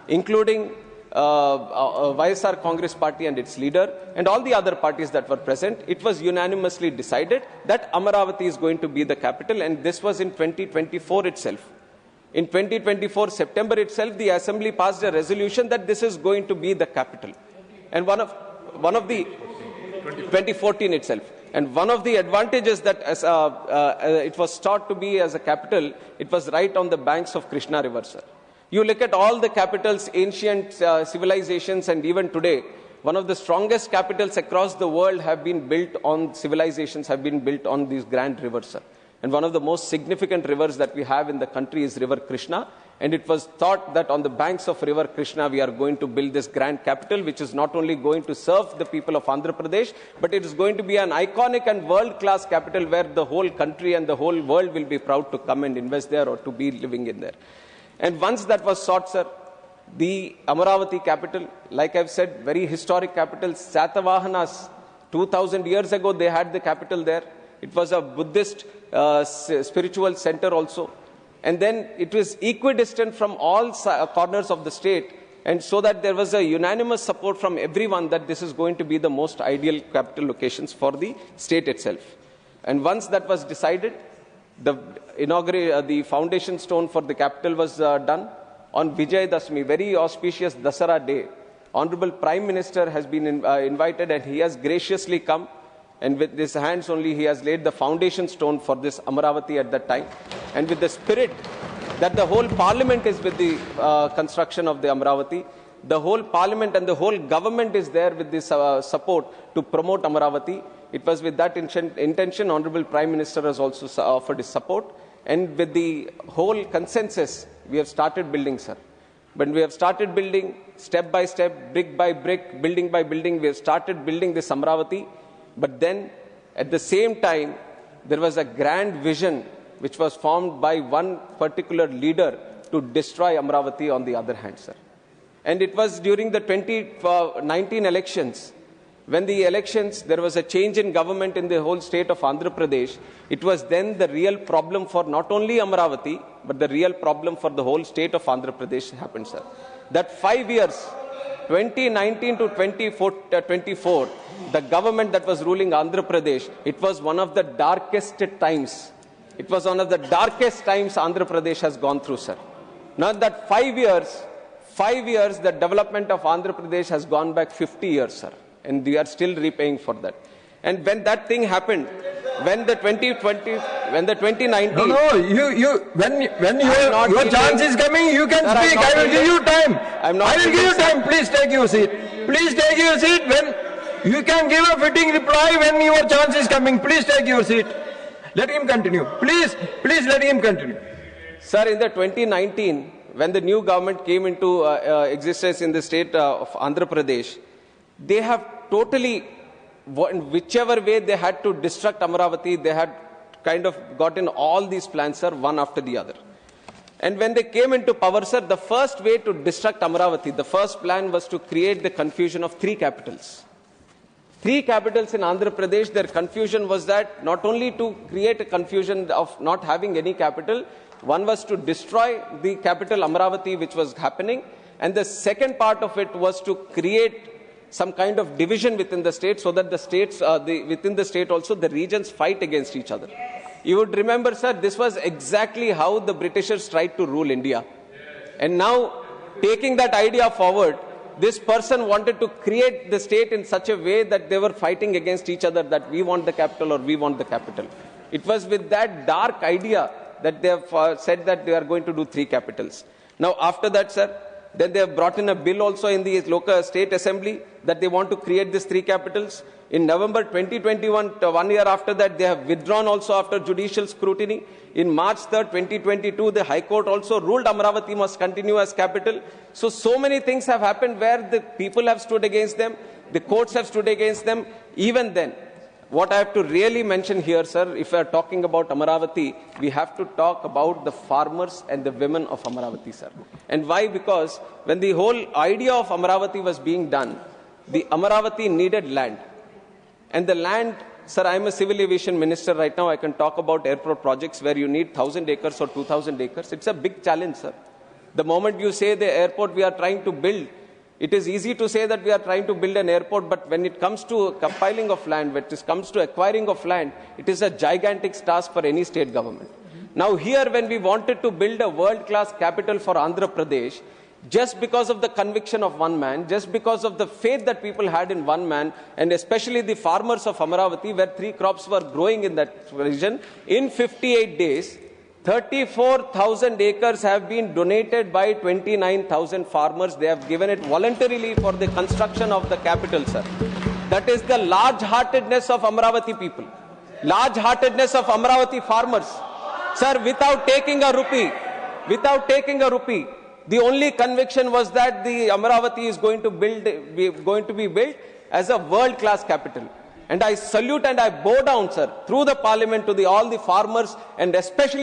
including YSR Congress Party and its leader, and all the other parties that were present, it was unanimously decided that Amaravati is going to be the capital, and this was in 2024 itself. In 2024 September itself, the Assembly passed a resolution that this is going to be the capital. And one of the 2014 itself. And one of the advantages that as it was thought to be as a capital, it was right on the banks of Krishna River, sir. You look at all the capitals, ancient civilizations, and even today, one of the strongest capitals across the world have been built on civilizations, have been built on these grand rivers, sir. And one of the most significant rivers that we have in the country is River Krishna. And it was thought that on the banks of River Krishna, we are going to build this grand capital, which is not only going to serve the people of Andhra Pradesh, but it is going to be an iconic and world-class capital where the whole country and the whole world will be proud to come and invest there or to be living in there. And once that was sought, sir, the Amaravati capital, like I've said, very historic capital. Satavahanas, 2000 years ago, they had the capital there. It was a Buddhist spiritual center also. And then it was equidistant from all corners of the state. And so that there was a unanimous support from everyone that this is going to be the most ideal capital locations for the state itself. And once that was decided, the foundation stone for the capital was done on Vijay Dashmi, very auspicious Dasara day. Honorable Prime Minister has been invited, and he has graciously come, and with his hands only he has laid the foundation stone for this Amaravati at that time. And with the spirit that the whole parliament is with the construction of the Amaravati, the whole parliament and the whole government is there with this support to promote Amaravati. It was with that intention, Honorable Prime Minister has also offered his support. And with the whole consensus, we have started building, sir. When we have started building, step by step, brick by brick, building by building, we have started building this Amaravati. But then, at the same time, there was a grand vision which was formed by one particular leader to destroy Amaravati on the other hand, sir. And it was during the 2019 elections. When the elections, there was a change in government in the whole state of Andhra Pradesh. It was then the real problem for not only Amaravati, but the real problem for the whole state of Andhra Pradesh happened, sir. That 5 years, 2019 to 2024, the government that was ruling Andhra Pradesh, it was one of the darkest times. It was one of the darkest times Andhra Pradesh has gone through, sir. Now that 5 years, the development of Andhra Pradesh has gone back 50 years, sir. And we are still repaying for that. And when that thing happened, when the 2019... when your chance is coming, you can speak. I will give you time. I will give you time. Please take your seat. Please take your seat. When you can give a fitting reply when your chance is coming. Please take your seat. Let him continue. Please let him continue. Sir, in the 2019, when the new government came into existence in the state of Andhra Pradesh, they have totally, whichever way they had to destruct Amaravati, they had kind of gotten all these plans, sir, one after the other. And when they came into power, sir, the first way to destruct Amaravati, the first plan was to create the confusion of 3 capitals. 3 capitals in Andhra Pradesh, their confusion was that not only to create a confusion of not having any capital, one was to destroy the capital Amaravati, which was happening. And the second part of it was to create some kind of division within the state so that the states, within the state also, the regions fight against each other. You would remember, sir, this was exactly how the Britishers tried to rule India. And now, taking that idea forward, this person wanted to create the state in such a way that they were fighting against each other, that we want the capital or we want the capital. It was with that dark idea that they have said that they are going to do 3 capitals. Now, after that, sir, then they have brought in a bill also in the local state assembly that they want to create these 3 capitals. In November 2021, 1 year after that, they have withdrawn also after judicial scrutiny. In March 3rd, 2022, the High Court also ruled Amaravati must continue as capital. So many things have happened where the people have stood against them, the courts have stood against them. Even then, what I have to really mention here, sir, if we are talking about Amaravati, we have to talk about the farmers and the women of Amaravati, sir. And why? Because when the whole idea of Amaravati was being done, the Amaravati needed land. And the land, sir, I am a civil aviation minister right now. I can talk about airport projects where you need 1,000 acres or 2,000 acres. It's a big challenge, sir. The moment you say the airport we are trying to build, it is easy to say that we are trying to build an airport, but when it comes to compiling of land, when it comes to acquiring of land, it is a gigantic task for any state government. Now here, when we wanted to build a world-class capital for Andhra Pradesh, just because of the conviction of one man, just because of the faith that people had in one man, and especially the farmers of Amaravati, where 3 crops were growing in that region, in 58 days, 34,000 acres have been donated by 29,000 farmers. They have given it voluntarily for the construction of the capital, sir. That is the large-heartedness of Amaravati people. Large-heartedness of Amaravati farmers. Sir, without taking a rupee, the only conviction was that the Amaravati is going to be built as a world-class capital. And I salute and I bow down, sir, through the parliament to all the farmers and especially